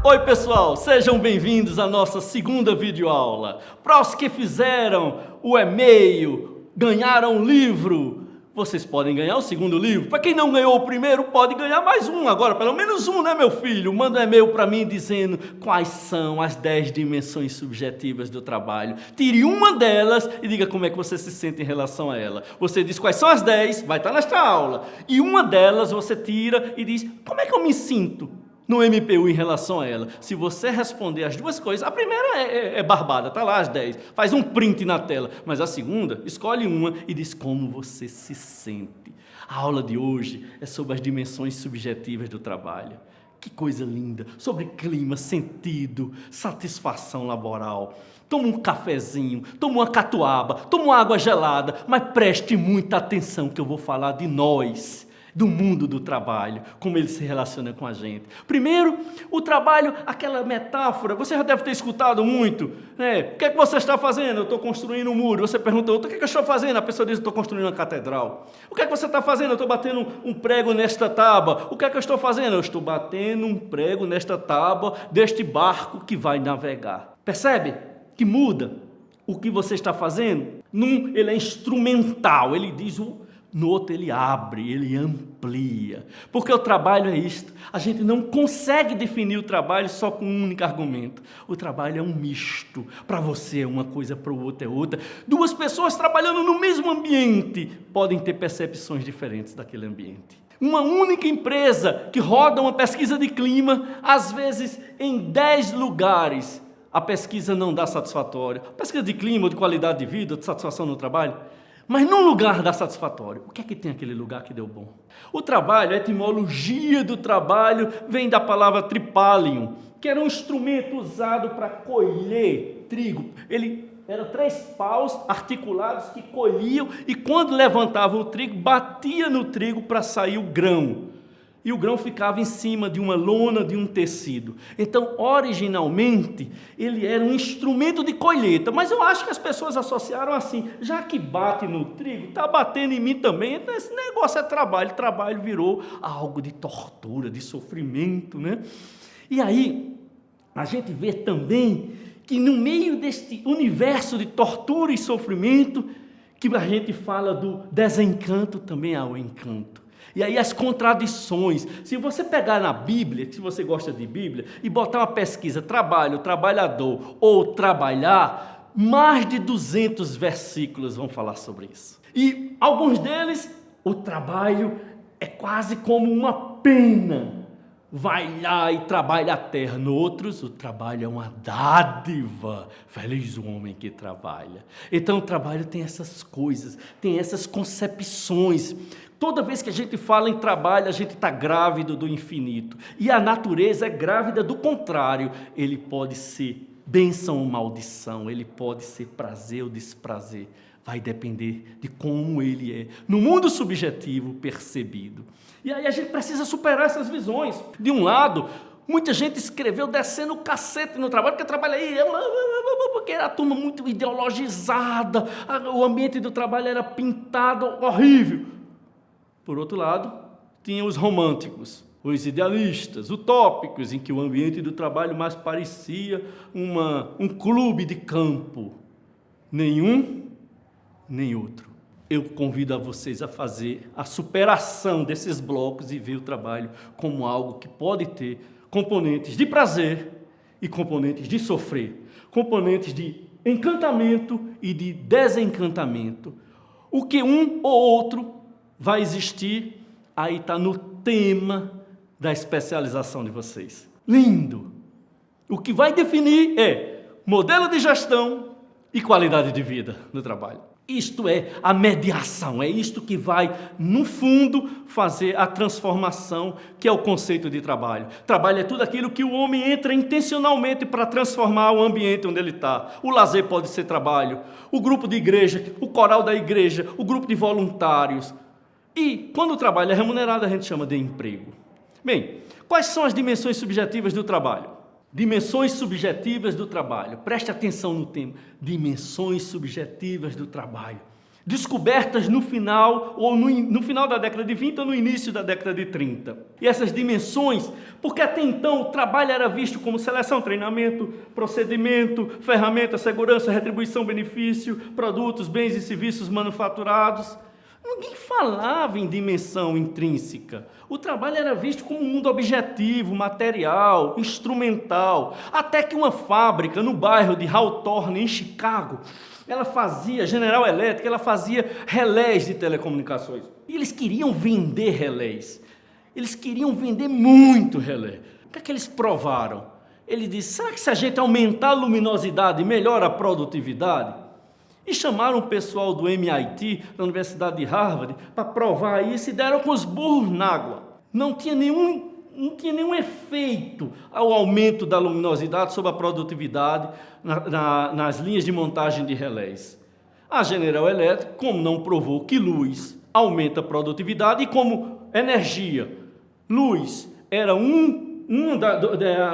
Oi pessoal, sejam bem-vindos à nossa segunda videoaula. Para os que fizeram o e-mail, ganharam um livro, vocês podem ganhar o segundo livro. Para quem não ganhou o primeiro, pode ganhar mais um agora, pelo menos um, né meu filho? Manda um e-mail para mim dizendo quais são as 10 dimensões subjetivas do trabalho. Tire uma delas e diga como é que você se sente em relação a ela. Você diz quais são as 10, vai estar nesta aula. E uma delas você tira e diz como é que eu me sinto no MPU em relação a ela. Se você responder as duas coisas, a primeira é barbada, está lá as 10, faz um print na tela, mas a segunda, escolhe uma e diz como você se sente. A aula de hoje é sobre as dimensões subjetivas do trabalho. Que coisa linda, sobre clima, sentido, satisfação laboral. Toma um cafezinho, toma uma catuaba, toma uma água gelada, mas preste muita atenção que eu vou falar de nós, do mundo do trabalho, como ele se relaciona com a gente. Primeiro, o trabalho, aquela metáfora, você já deve ter escutado muito, né? O que é que você está fazendo? Eu estou construindo um muro. Você pergunta, o que é que eu estou fazendo? A pessoa diz, eu estou construindo uma catedral. O que é que você está fazendo? Eu estou batendo um prego nesta tábua. O que é que eu estou fazendo? Eu estou batendo um prego nesta tábua deste barco que vai navegar. Percebe que muda o que você está fazendo? Num, ele é instrumental, ele diz no outro ele abre, ele amplia, porque o trabalho é isto, a gente não consegue definir o trabalho só com um único argumento. O trabalho é um misto, para você é uma coisa, para o outro é outra. Duas pessoas trabalhando no mesmo ambiente podem ter percepções diferentes daquele ambiente. Uma única empresa que roda uma pesquisa de clima, às vezes em 10 lugares, a pesquisa não dá satisfatório. Pesquisa de clima, de qualidade de vida, de satisfação no trabalho. Mas num lugar dá satisfatório. O que é que tem aquele lugar que deu bom? O trabalho, a etimologia do trabalho vem da palavra tripalium, que era um instrumento usado para colher trigo. Ele era 3 paus articulados que colhiam e quando levantavam o trigo, batia no trigo para sair o grão. E o grão ficava em cima de uma lona, de um tecido. Então, originalmente, ele era um instrumento de colheita. Mas eu acho que as pessoas associaram assim, já que bate no trigo, está batendo em mim também. Então, esse negócio é trabalho. Trabalho virou algo de tortura, de sofrimento, né? E aí, a gente vê também que no meio deste universo de tortura e sofrimento, que a gente fala do desencanto, também há o encanto. E aí as contradições, se você pegar na Bíblia, se você gosta de Bíblia, e botar uma pesquisa, trabalho, trabalhador ou trabalhar, mais de 200 versículos vão falar sobre isso. E alguns deles, o trabalho é quase como uma pena, vai lá e trabalha a terra. No outros, o trabalho é uma dádiva, feliz o homem que trabalha. Então o trabalho tem essas coisas, tem essas concepções. Toda vez que a gente fala em trabalho, a gente está grávido do infinito. E a natureza é grávida do contrário. Ele pode ser bênção ou maldição, ele pode ser prazer ou desprazer. Vai depender de como ele é, no mundo subjetivo percebido. E aí a gente precisa superar essas visões. De um lado, muita gente escreveu descendo o cacete no trabalho, porque trabalho aí, porque era a turma muito ideologizada, o ambiente do trabalho era pintado horrível. Por outro lado, tinha os românticos, os idealistas, utópicos, em que o ambiente do trabalho mais parecia um clube de campo. Nenhum, nem outro. Eu convido a vocês a fazer a superação desses blocos e ver o trabalho como algo que pode ter componentes de prazer e componentes de sofrer, componentes de encantamento e de desencantamento. O que um ou outro vai existir, aí está no tema da especialização de vocês. Lindo! O que vai definir é modelo de gestão e qualidade de vida no trabalho. Isto é a mediação, é isto que vai, no fundo, fazer a transformação, que é o conceito de trabalho. Trabalho é tudo aquilo que o homem entra intencionalmente para transformar o ambiente onde ele está. O lazer pode ser trabalho, o grupo de igreja, o coral da igreja, o grupo de voluntários. E, quando o trabalho é remunerado, a gente chama de emprego. Bem, quais são as dimensões subjetivas do trabalho? Dimensões subjetivas do trabalho. Preste atenção no tema. Dimensões subjetivas do trabalho. descobertas no final, ou no final da década de 20 ou no início da década de 30. E essas dimensões, porque até então o trabalho era visto como seleção, treinamento, procedimento, ferramenta, segurança, retribuição, benefício, produtos, bens e serviços manufaturados. Ninguém falava em dimensão intrínseca. O trabalho era visto como um mundo objetivo, material, instrumental. Até que uma fábrica no bairro de Hawthorne, em Chicago, ela fazia, General Electric, ela fazia relés de telecomunicações. E eles queriam vender relés. Eles queriam vender muito relé. O que é que eles provaram? Ele disse, será que se a gente aumentar a luminosidade, melhora a produtividade? E chamaram o pessoal do MIT, da Universidade de Harvard, para provar isso e deram com os burros na água. Não tinha nenhum efeito ao aumento da luminosidade sobre a produtividade nas linhas de montagem de relés. A General Electric, como não provou que luz aumenta a produtividade e como energia, luz era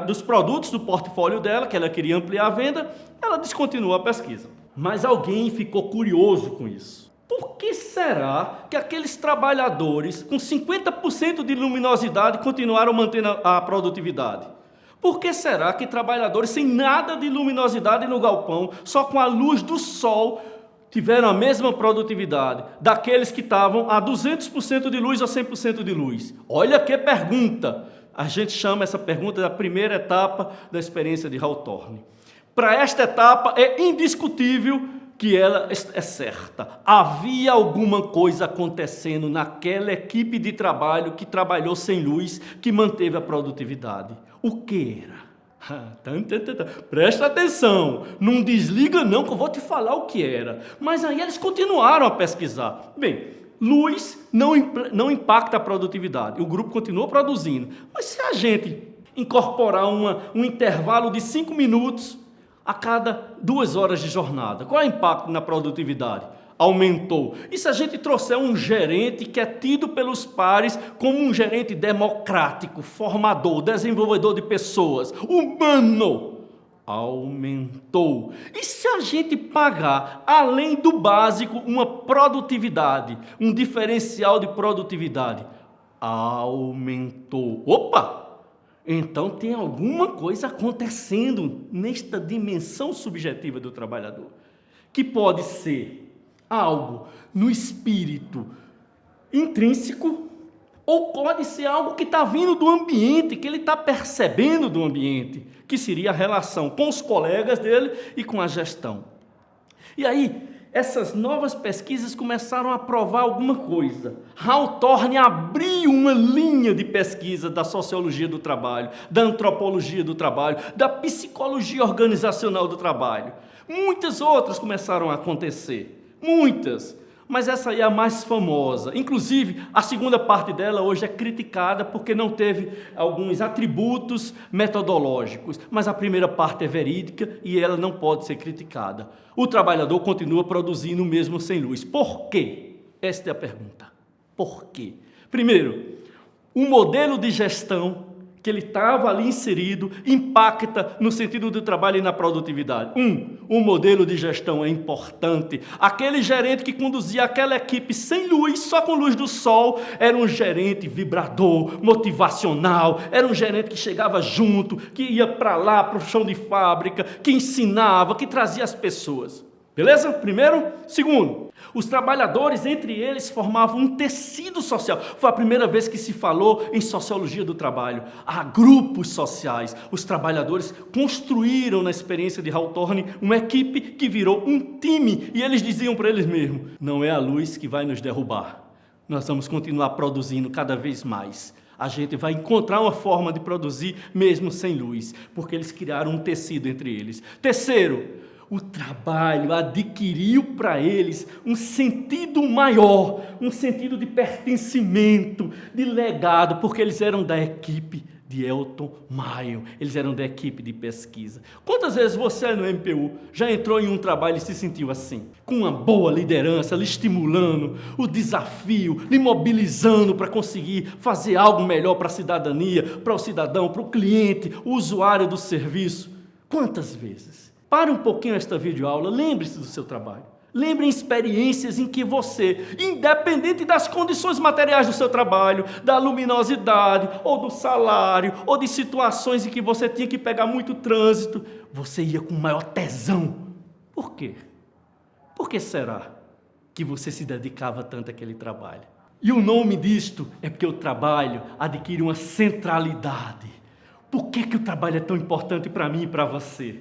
dos produtos do portfólio dela, que ela queria ampliar a venda, ela descontinuou a pesquisa. Mas alguém ficou curioso com isso. Por que será que aqueles trabalhadores com 50% de luminosidade continuaram mantendo a produtividade? Por que será que trabalhadores sem nada de luminosidade no galpão, só com a luz do sol, tiveram a mesma produtividade daqueles que estavam a 200% de luz ou 100% de luz? Olha que pergunta! A gente chama essa pergunta da primeira etapa da experiência de Hawthorne. Para esta etapa é indiscutível que ela é certa. Havia alguma coisa acontecendo naquela equipe de trabalho que trabalhou sem luz, que manteve a produtividade. O que era? Presta atenção, não desliga não que eu vou te falar o que era. Mas aí eles continuaram a pesquisar. Bem, luz não impacta a produtividade, o grupo continuou produzindo. Mas se a gente incorporar um intervalo de 5 minutos a cada 2 horas de jornada, qual é o impacto na produtividade? Aumentou. E se a gente trouxer um gerente que é tido pelos pares como um gerente democrático, formador, desenvolvedor de pessoas, humano, aumentou. E se a gente pagar, além do básico, uma produtividade, um diferencial de produtividade, aumentou. Opa! Então tem alguma coisa acontecendo nesta dimensão subjetiva do trabalhador, que pode ser algo no espírito intrínseco, ou pode ser algo que está vindo do ambiente, que ele está percebendo do ambiente, que seria a relação com os colegas dele e com a gestão. E aí, essas novas pesquisas começaram a provar alguma coisa. Hawthorne abriu uma linha de pesquisa da sociologia do trabalho, da antropologia do trabalho, da psicologia organizacional do trabalho. Muitas outras começaram a acontecer, muitas, mas essa aí é a mais famosa. Inclusive, a segunda parte dela hoje é criticada porque não teve alguns atributos metodológicos, mas a primeira parte é verídica e ela não pode ser criticada. O trabalhador continua produzindo mesmo sem luz. Por quê? Esta é a pergunta. Por quê? Primeiro, o modelo de gestão que ele estava ali inserido impacta no sentido do trabalho e na produtividade. O modelo de gestão é importante. Aquele gerente que conduzia aquela equipe sem luz, só com luz do sol, era um gerente vibrador, motivacional, era um gerente que chegava junto, que ia para lá, para o chão de fábrica, que ensinava, que trazia as pessoas. Beleza? Primeiro. Segundo, os trabalhadores, entre eles, formavam um tecido social. Foi a primeira vez que se falou em sociologia do trabalho. Há grupos sociais. Os trabalhadores construíram, na experiência de Hawthorne, uma equipe que virou um time. E eles diziam para eles mesmos, não é a luz que vai nos derrubar. Nós vamos continuar produzindo cada vez mais. A gente vai encontrar uma forma de produzir mesmo sem luz, porque eles criaram um tecido entre eles. Terceiro, o trabalho adquiriu para eles um sentido maior, um sentido de pertencimento, de legado, porque eles eram da equipe de Elton Mayo, eles eram da equipe de pesquisa. Quantas vezes você no MPU já entrou em um trabalho e se sentiu assim? Com uma boa liderança, lhe estimulando o desafio, lhe mobilizando para conseguir fazer algo melhor para a cidadania, para o cidadão, para o cliente, o usuário do serviço? Quantas vezes? Pare um pouquinho esta videoaula, lembre-se do seu trabalho. Lembrem experiências em que você, independente das condições materiais do seu trabalho, da luminosidade, ou do salário, ou de situações em que você tinha que pegar muito trânsito, você ia com maior tesão. Por quê? Por que será que você se dedicava tanto àquele trabalho? E o nome disto é porque o trabalho adquire uma centralidade. Por que o trabalho é tão importante para mim e para você?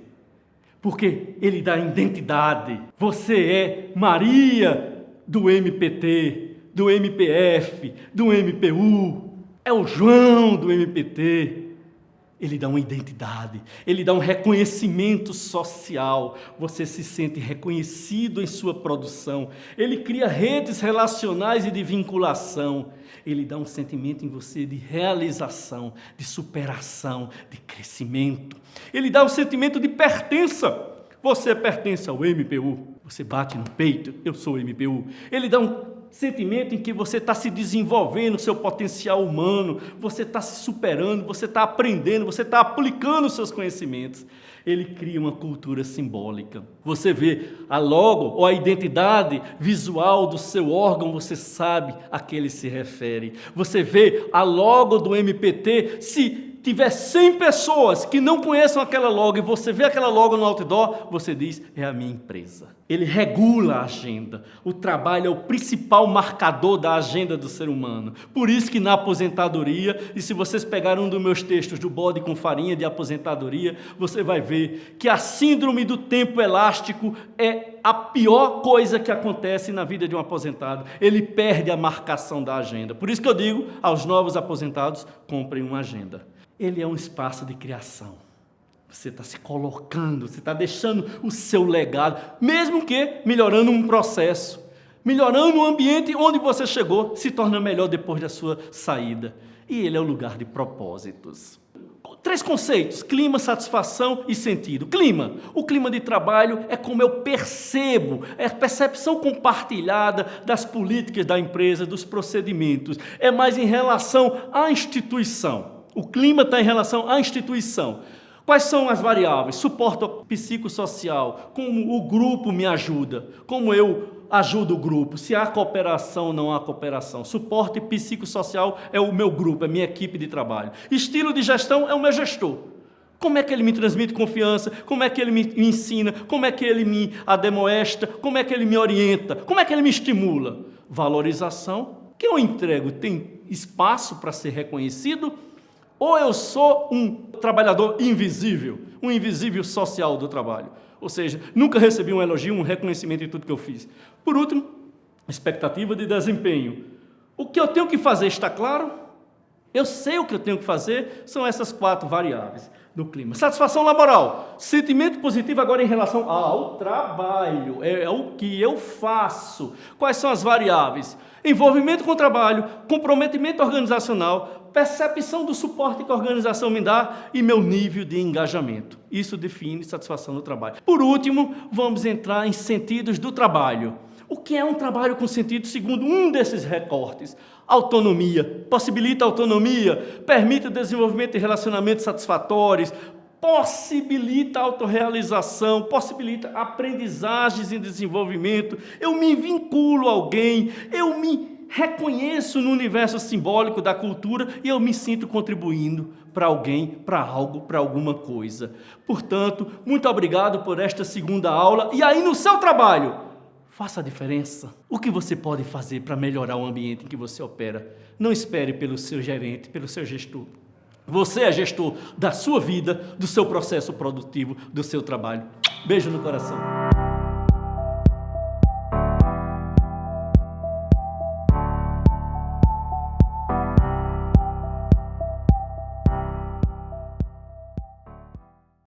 Porque ele dá identidade. Você é Maria do MPT, do MPF, do MPU. É o João do MPT. Ele dá uma identidade, ele dá um reconhecimento social, você se sente reconhecido em sua produção, ele cria redes relacionais e de vinculação, ele dá um sentimento em você de realização, de superação, de crescimento, ele dá um sentimento de pertença, você pertence ao MPU, você bate no peito, eu sou o MPU, ele dá um sentimento em que você está se desenvolvendo o seu potencial humano, você está se superando, você está aprendendo, você está aplicando os seus conhecimentos. Ele cria uma cultura simbólica. Você vê a logo ou a identidade visual do seu órgão, você sabe a que ele se refere. Você vê a logo do MPT, se tiver 100 pessoas que não conheçam aquela logo e você vê aquela logo no outdoor, você diz, é a minha empresa. Ele regula a agenda. O trabalho é o principal marcador da agenda do ser humano. Por isso que na aposentadoria, e se vocês pegarem um dos meus textos do bode com farinha de aposentadoria, você vai ver que a síndrome do tempo elástico é a pior coisa que acontece na vida de um aposentado. Ele perde a marcação da agenda. Por isso que eu digo aos novos aposentados, comprem uma agenda. Ele é um espaço de criação. Você está se colocando, você está deixando o seu legado, mesmo que melhorando um processo, melhorando o ambiente onde você chegou, se torna melhor depois da sua saída. E ele é o lugar de propósitos. 3 conceitos: clima, satisfação e sentido. Clima. O clima de trabalho é como eu percebo, é a percepção compartilhada das políticas da empresa, dos procedimentos. É mais em relação à instituição. O clima está em relação à instituição. Quais são as variáveis? Suporte psicossocial, como o grupo me ajuda, como eu ajudo o grupo, se há cooperação ou não há cooperação. Suporte psicossocial é o meu grupo, é a minha equipe de trabalho. Estilo de gestão é o meu gestor. Como é que ele me transmite confiança? Como é que ele me ensina? Como é que ele me ademoesta? Como é que ele me orienta? Como é que ele me estimula? Valorização. O que eu entrego tem espaço para ser reconhecido? Ou eu sou um trabalhador invisível, um invisível social do trabalho? Ou seja, nunca recebi um elogio, um reconhecimento em tudo que eu fiz. Por último, expectativa de desempenho. O que eu tenho que fazer está claro? Eu sei o que eu tenho que fazer, são essas 4 variáveis do clima. Satisfação laboral, sentimento positivo agora em relação ao trabalho, é o que eu faço. Quais são as variáveis? Envolvimento com o trabalho, comprometimento organizacional, percepção do suporte que a organização me dá e meu nível de engajamento. Isso define satisfação no trabalho. Por último, vamos entrar em sentidos do trabalho. O que é um trabalho com sentido segundo um desses recortes? Autonomia. Possibilita autonomia, permite o desenvolvimento de relacionamentos satisfatórios, possibilita a autorrealização, possibilita aprendizagens em desenvolvimento, eu me vinculo a alguém, eu me reconheço no universo simbólico da cultura e eu me sinto contribuindo para alguém, para algo, para alguma coisa. Portanto, muito obrigado por esta segunda aula. E aí no seu trabalho, faça a diferença. O que você pode fazer para melhorar o ambiente em que você opera? Não espere pelo seu gerente, pelo seu gestor. Você é gestor da sua vida, do seu processo produtivo, do seu trabalho. Beijo no coração.